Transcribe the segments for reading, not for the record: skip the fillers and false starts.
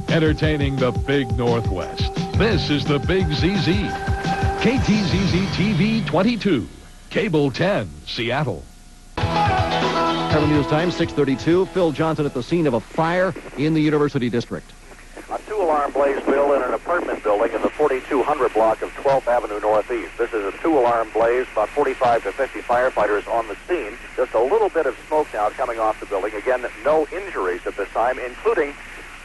entertaining the Big Northwest. This is the Big ZZ. KTZZ-TV 22, Cable 10, Seattle. Current news time, 6:32. Phil Johnson at the scene of a fire in the University District. A two-alarm blaze, Bill, in an apartment building in the 4200 block of 12th Avenue Northeast. This is a two-alarm blaze, about 45 to 50 firefighters on the scene. Just a little bit of smoke now coming off the building. Again, no injuries at this time, including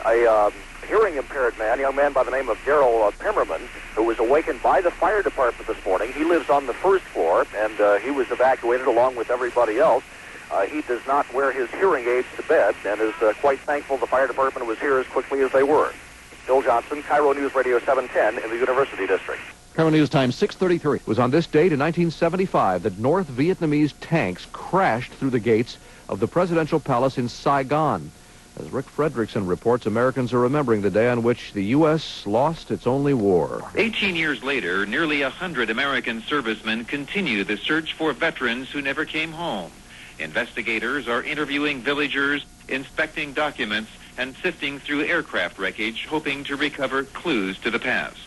a hearing-impaired man, a young man by the name of Daryl Pimmerman, who was awakened by the fire department this morning. He lives on the first floor, and he was evacuated along with everybody else. He does not wear his hearing aids to bed and is quite thankful the fire department was here as quickly as they were. Phil Johnson, KIRO News Radio 710 in the University District. Current news time, 6:33. It was on this date in 1975 that North Vietnamese tanks crashed through the gates of the presidential palace in Saigon. As Rick Fredrickson reports, Americans are remembering the day on which the U.S. lost its only war. 18 years later, nearly 100 American servicemen continue the search for veterans who never came home. Investigators are interviewing villagers, inspecting documents, and sifting through aircraft wreckage, hoping to recover clues to the past.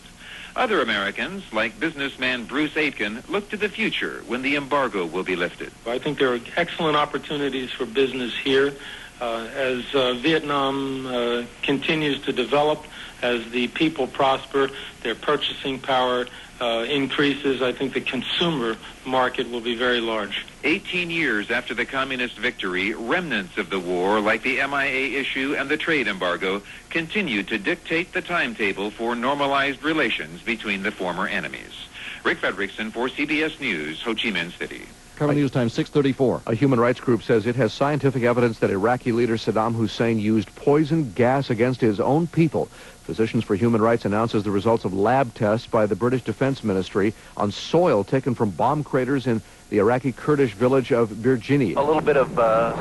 Other Americans, like businessman Bruce Aitken, look to the future when the embargo will be lifted. I think there are excellent opportunities for business here as Vietnam continues to develop, as the people prosper, their purchasing power increases. I think the consumer market will be very large. 18 years after the communist victory, remnants of the war, like the MIA issue and the trade embargo, continue to dictate the timetable for normalized relations between the former enemies. Rick Fredrickson for CBS News, Ho Chi Minh City. Current news time, 6:34. A human rights group says it has scientific evidence that Iraqi leader Saddam Hussein used poison gas against his own people. Physicians for Human Rights announces the results of lab tests by the British Defense Ministry on soil taken from bomb craters in the Iraqi Kurdish village of Birjini. A little bit of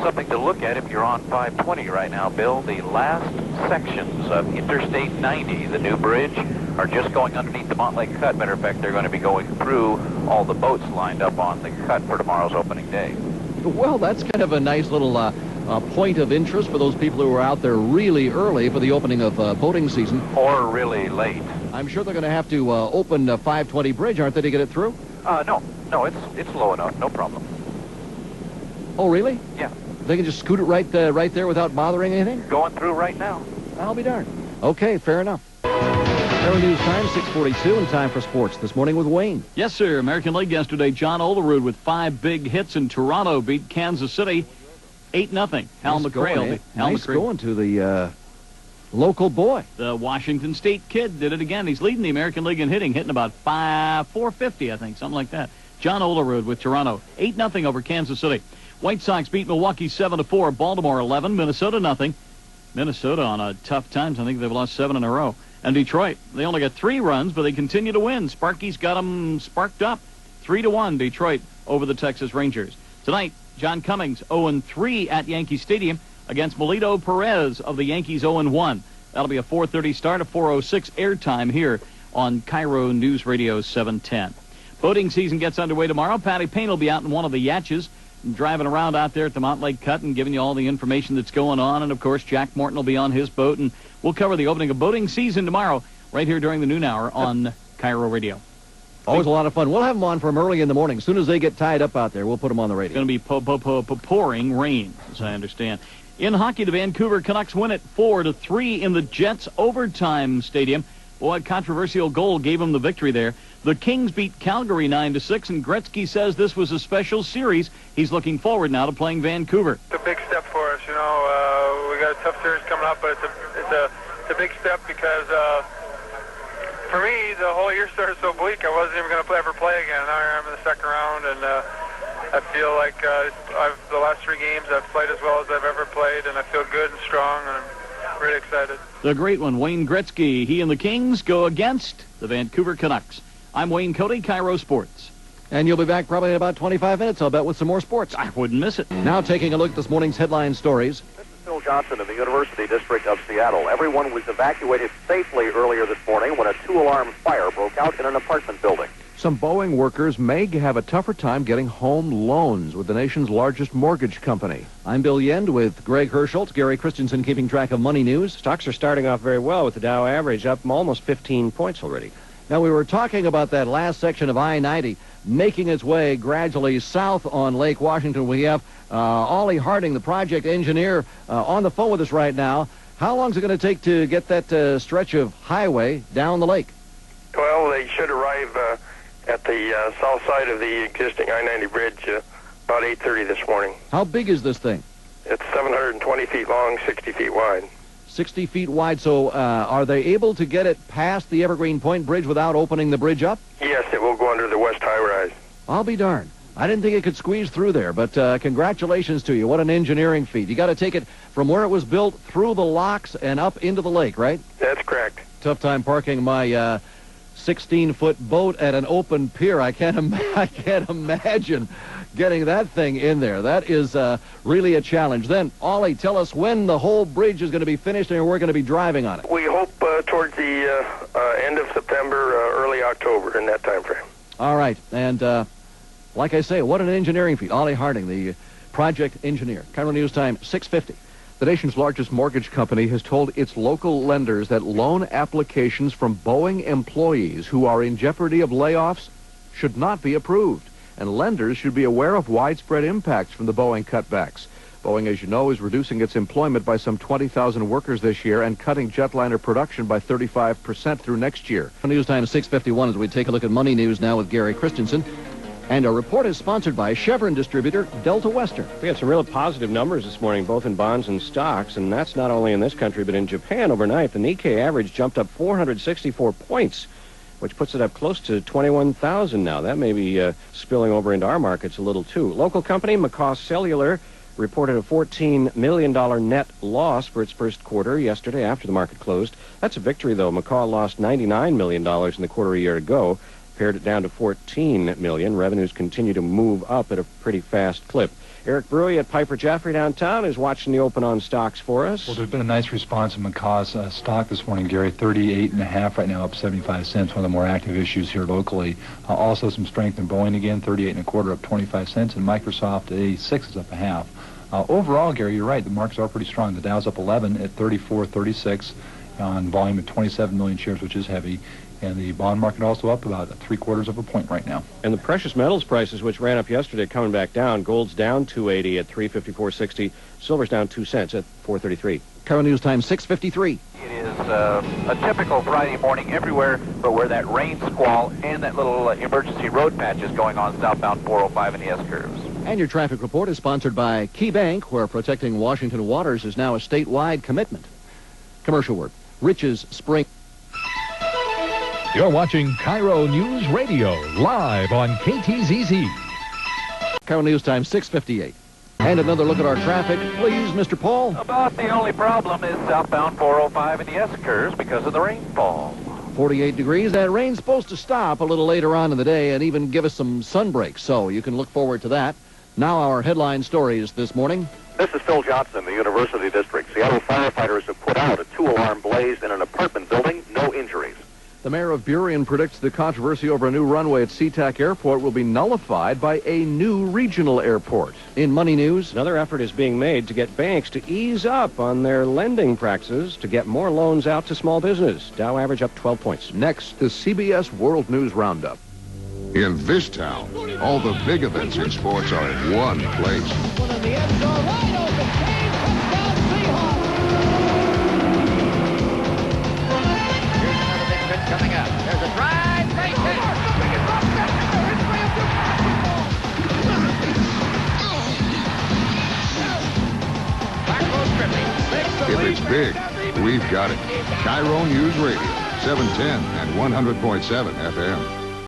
something to look at if you're on 520 right now, Bill. The last sections of Interstate 90, the new bridge, are just going underneath the Montlake Cut. Matter of fact, they're going to be going through all the boats lined up on the cut for tomorrow's opening day. Well, that's kind of a nice little point of interest for those people who are out there really early for the opening of boating season. Or really late. I'm sure they're going to have to open 520 Bridge, aren't they, to get it through? No, it's low enough, no problem. Oh, really? Yeah. They can just scoot it right there without bothering anything? Going through right now. I'll be darned. Okay, fair enough. KIRO News time, 6:42, and time for sports this morning with Wayne. Yes, sir. American League yesterday, John Olerud with 5 big hits, and Toronto beat Kansas City 8-0. Hal McRae. Nice going to the local boy. The Washington State kid did it again. He's leading the American League in hitting about 450, I think, something like that. John Olerud with Toronto, 8-0 over Kansas City. White Sox beat Milwaukee 7-4. Baltimore 11. Minnesota 0. Minnesota on a tough times. I think they've lost 7 in a row. And Detroit, they only got 3 runs, but they continue to win. Sparky's got them sparked up. 3-1 Detroit over the Texas Rangers. Tonight, John Cummings 0-3 at Yankee Stadium against Melito Perez of the Yankees 0-1. That'll be a 4:30 start, a 4:06 airtime here on KIRO News Radio 710. Boating season gets underway tomorrow. Patty Payne will be out in one of the yachts, driving around out there at the Montlake Cut and giving you all the information that's going on. And, of course, Jack Morton will be on his boat. And we'll cover the opening of boating season tomorrow right here during the noon hour on KIRO Radio. Always a lot of fun. We'll have them on from early in the morning. As soon as they get tied up out there, we'll put them on the radio. It's going to be pouring rain, as I understand. In hockey, the Vancouver Canucks win it 4-3 in the Jets' overtime stadium. Boy, a controversial goal gave them the victory there. The Kings beat Calgary 9-6, and Gretzky says this was a special series. He's looking forward now to playing Vancouver. It's a big step for us, you know. We got a tough series coming up, but it's a big step because for me, the whole year started so bleak. I wasn't even going to ever play again. Now I am in the second round, and I feel like the last 3 games I've played as well as I've ever played, and I feel good and strong, and I'm really excited. The great one, Wayne Gretzky. He and the Kings go against the Vancouver Canucks. I'm Wayne-Cody, KIRO Sports. And you'll be back probably in about 25 minutes, I'll bet, with some more sports. I wouldn't miss it. Now taking a look at this morning's headline stories. This is Phil Johnson in the University District of Seattle. Everyone was evacuated safely earlier this morning when a 2-alarm fire broke out in an apartment building. Some Boeing workers may have a tougher time getting home loans with the nation's largest mortgage company. I'm Bill Yeend with Greg Herschel. Gary Christensen keeping track of money news. Stocks are starting off very well with the Dow average up almost 15 points already. Now, we were talking about that last section of I-90 making its way gradually south on Lake Washington. We have Ollie Harding, the project engineer, on the phone with us right now. How long is it going to take to get that stretch of highway down the lake? Well, they should arrive at the south side of the existing I-90 bridge about 8:30 this morning. How big is this thing? It's 720 feet long, 60 feet wide. 60 feet wide. So are they able to get it past the Evergreen Point Bridge without opening the bridge up? Yes, it will go under the west high-rise. I'll be darned. I didn't think it could squeeze through there, but congratulations to you. What an engineering feat. You got to take it from where it was built through the locks and up into the lake, right? That's correct. Tough time parking my 16-foot boat at an open pier. I can't imagine getting that thing in there. That is really a challenge. Then, Ollie, tell us when the whole bridge is going to be finished and we're going to be driving on it. We hope towards the end of September, early October, in that time frame. All right. And like I say, what an engineering feat. Ollie Harding, the project engineer. KIRO News Time, 6:50. The nation's largest mortgage company has told its local lenders that loan applications from Boeing employees who are in jeopardy of layoffs should not be approved, and lenders should be aware of widespread impacts from the Boeing cutbacks. Boeing, as you know, is reducing its employment by some 20,000 workers this year and cutting jetliner production by 35% through next year. News Time 6:51 as we take a look at money news now with Gary Christensen. And our report is sponsored by Chevron distributor Delta Western. We had some real positive numbers this morning, both in bonds and stocks, and that's not only in this country, but in Japan overnight. The Nikkei average jumped up 464 points, which puts it up close to 21,000 now. That may be spilling over into our markets a little, too. Local company McCaw Cellular reported a $14 million net loss for its first quarter yesterday after the market closed. That's a victory, though. McCaw lost $99 million in the quarter a year ago. Pared it down to $14 million. Revenues continue to move up at a pretty fast clip. Eric Brewy at Piper Jaffray downtown is watching the open on stocks for us. Well, there's been a nice response in McCaw's stock this morning, Gary. 38.5 right now, up 75 cents. One of the more active issues here locally. Also some strength in Boeing again, 38.25 up 25 cents, and Microsoft at 86 is up a half. Overall, Gary, you're right. The markets are pretty strong. The Dow's up 11 at 34.36 on volume of 27 million shares, which is heavy. And the bond market also up about 3/4 of a point right now. And the precious metals prices, which ran up yesterday, coming back down. Gold's down $2.80 at 354.60. Silver's down 2 cents at 4.33. KIRO News Time 6:53. It is a typical Friday morning everywhere, but where that rain squall and that little emergency road patch is going on southbound 405 and the S-curves. And your traffic report is sponsored by Key Bank, where protecting Washington waters is now a statewide commitment. Commercial word. Rich's Spring. You're watching KIRO News Radio, live on KTZZ. KIRO News Time 6:58. And another look at our traffic, please, Mr. Paul. About the only problem is southbound 405 and the S-curves because of the rainfall. 48 degrees. That rain's supposed to stop a little later on in the day and even give us some sun breaks, so you can look forward to that. Now our headline stories this morning. This is Phil Johnson, the University District. Seattle firefighters have put out a 2-alarm blaze in an apartment building. No injuries. The mayor of Burien predicts the controversy over a new runway at SeaTac Airport will be nullified by a new regional airport. In money news, another effort is being made to get banks to ease up on their lending practices to get more loans out to small business. Dow average up 12 points. Next, the CBS World News Roundup. In this town, all the big events in sports are in one place. One of the ends are wide open. Kane comes down Seahawks. Here's another big pitch coming up. There's a drive. Great hit. If it's big, we've got it. KIRO News Radio, 710 and 100.7 FM.